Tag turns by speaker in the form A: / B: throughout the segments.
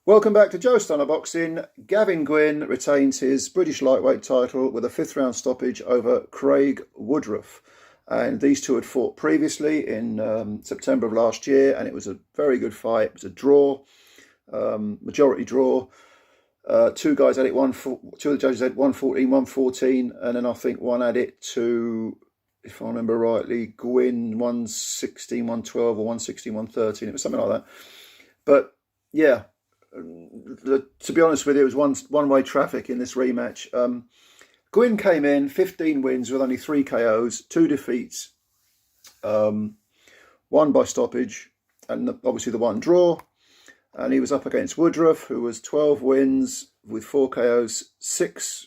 A: Welcome back to Joe Stunner Boxing. Gavin Gwynne retains his British lightweight title with a 5th round stoppage over Craig Woodruff. And these two had fought previously in September of last year, and it was a very good fight. It was a draw, majority draw. Two guys had it, two of the judges had 114, 114, and then I think one had it to, if I remember rightly, Gwynne 116, 112 or 116, 113. It was something like that. But yeah, to be honest with you, it was one-way traffic in this rematch. Gwynne came in 15 wins with only 3 KOs, 2 defeats, 1 by stoppage, and obviously the 1 draw. And he was up against Woodruff, who was 12 wins with 4 KOs, 6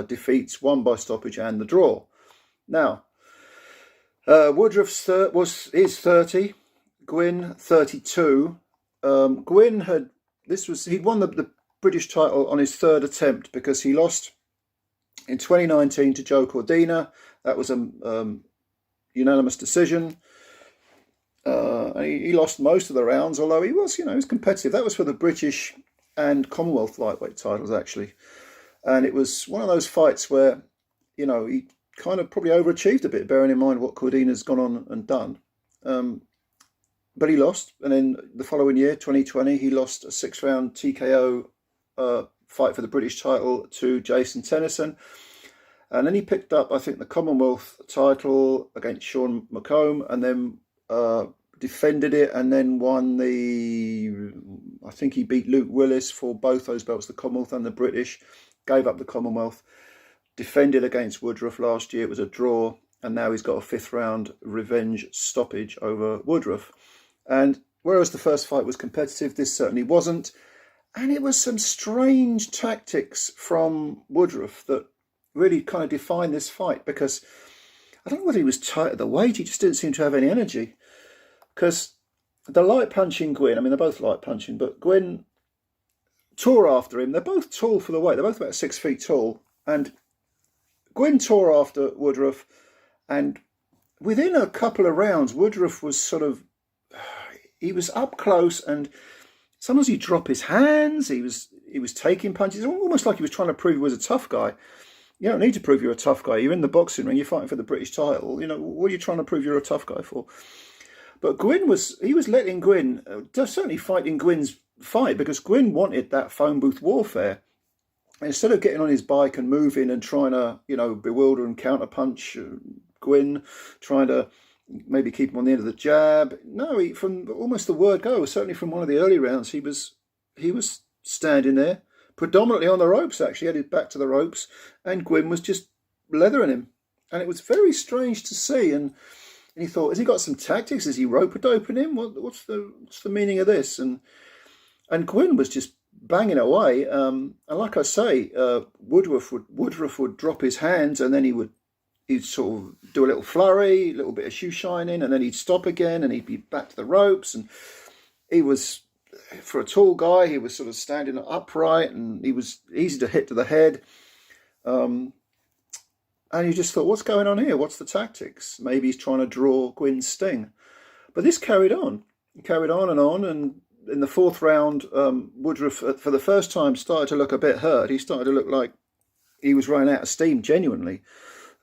A: defeats, 1 by stoppage, and the draw. Now, Woodruff is 30, Gwynne 32. Gwynne he'd won the British title on his 3rd attempt because he lost in 2019 to Joe Cordina. That was a unanimous decision. He lost most of the rounds, although he was competitive. That was for the British and Commonwealth lightweight titles, actually. And it was one of those fights where, he kind of probably overachieved a bit, bearing in mind what Cordina's gone on and done. But he lost. And then the following year, 2020, he lost a 6th round TKO fight for the British title to Jason Tennyson. And then he picked up, I think, the Commonwealth title against Sean McComb, and then defended it, and then won I think he beat Luke Willis for both those belts, the Commonwealth and the British, gave up the Commonwealth, defended against Woodruff last year. It was a draw, and now he's got a 5th round revenge stoppage over Woodruff. And whereas the first fight was competitive, this certainly wasn't. And it was some strange tactics from Woodruff that really kind of defined this fight, because I don't know whether he was tight at the weight, he just didn't seem to have any energy. Because the light punching Gwynne, I mean, they're both light punching, but Gwynne tore after him. They're both tall for the weight. They're both about 6 feet tall. And Gwynne tore after Woodruff. And within a couple of rounds, Woodruff was he was up close, and sometimes he'd drop his hands. He was taking punches, almost like he was trying to prove he was a tough guy. You don't need to prove you're a tough guy. You're in the boxing ring. You're fighting for the British title. What are you trying to prove you're a tough guy for? But Gwynne was letting Gwynne, certainly fighting Gwynne's fight, because Gwynne wanted that phone booth warfare. Instead of getting on his bike and moving and trying to, bewilder and counterpunch Gwynne, trying to maybe keep him on the end of the jab. No, from almost the word go, certainly from one of the early rounds, he was standing there, predominantly on the ropes, actually, headed back to the ropes, and Gwynne was just leathering him. And it was very strange to see, and he thought, has he got some tactics? Is he rope-a-doping him? What's the meaning of this? And Gwynne was just banging away. And like I say, Woodruff would drop his hands, and then he'd sort of do a little flurry, a little bit of shoe shining, and then he'd stop again, and he'd be back to the ropes. And he was, for a tall guy, he was sort of standing upright, and he was easy to hit to the head. And you just thought, what's going on here? What's the tactics? Maybe he's trying to draw Gwynne's sting. But this carried on. It carried on. And in the 4th round, Woodruff, for the first time, started to look a bit hurt. He started to look like he was running out of steam, genuinely.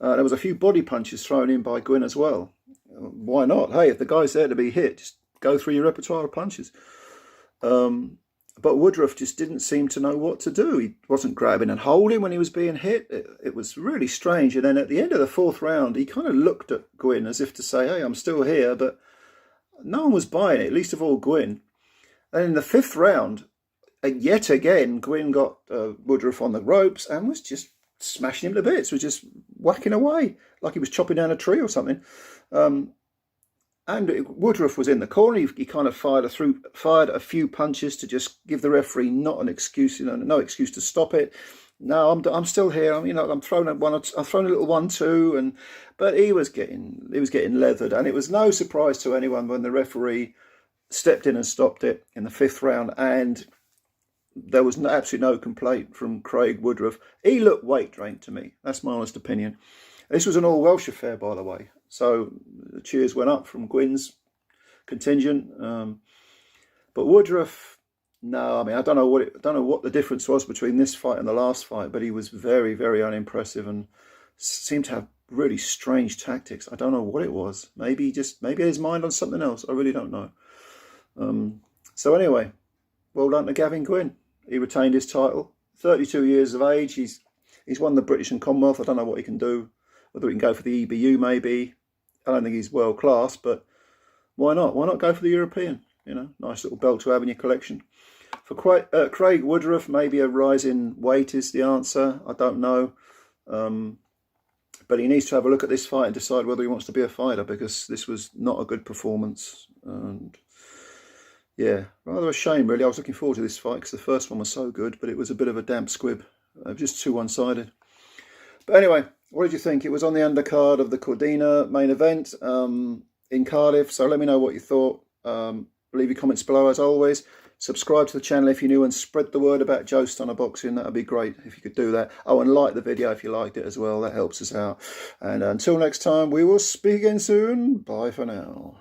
A: There was a few body punches thrown in by Gwynne as well. Why not? Hey, if the guy's there to be hit, just go through your repertoire of punches. But Woodruff just didn't seem to know what to do. He wasn't grabbing and holding when he was being hit. It was really strange. And then at the end of the 4th round, he kind of looked at Gwynne as if to say, hey, I'm still here. But no one was buying it, least of all Gwynne. And in the 5th round, yet again, Gwynne got Woodruff on the ropes and was just smashing him to bits, was just whacking away like he was chopping down a tree or something. And Woodruff was in the corner. He kind of fired a few punches to just give the referee not an excuse, no excuse to stop it. No, I'm still here. I'm throwing a little 1-2, but he was getting leathered, and it was no surprise to anyone when the referee stepped in and stopped it in the 5th round, and there was absolutely no complaint from Craig Woodruff. He looked weight drained to me. That's my honest opinion. This was an all-Welsh affair, by the way. So the cheers went up from Gwynne's contingent. But Woodruff No, I mean, I don't know what the difference was between this fight and the last fight, but he was very, very unimpressive and seemed to have really strange tactics. I don't know what it was. Maybe his mind on something else. I really don't know. So anyway, well done to Gavin Gwynne. He retained his title. 32 years of age. He's won the British and Commonwealth. I don't know what he can do. Whether he can go for the EBU maybe. I don't think he's world class, but why not? Why not go for the European? You know, nice little belt to have in your collection. For Craig Woodruff, maybe a rise in weight is the answer. I don't know. But he needs to have a look at this fight and decide whether he wants to be a fighter, because this was not a good performance. And yeah, rather a shame, really. I was looking forward to this fight because the first one was so good, but it was a bit of a damp squib. Just too one-sided. But anyway, what did you think? It was on the undercard of the Cordina main event in Cardiff. So let me know what you thought. Leave your comments below as always. Subscribe to the channel if you're new and spread the word about Joe Stunner Boxing. That would be great if you could do that. Oh, and like the video if you liked it as well. That helps us out. And until next time, we will speak again soon. Bye for now.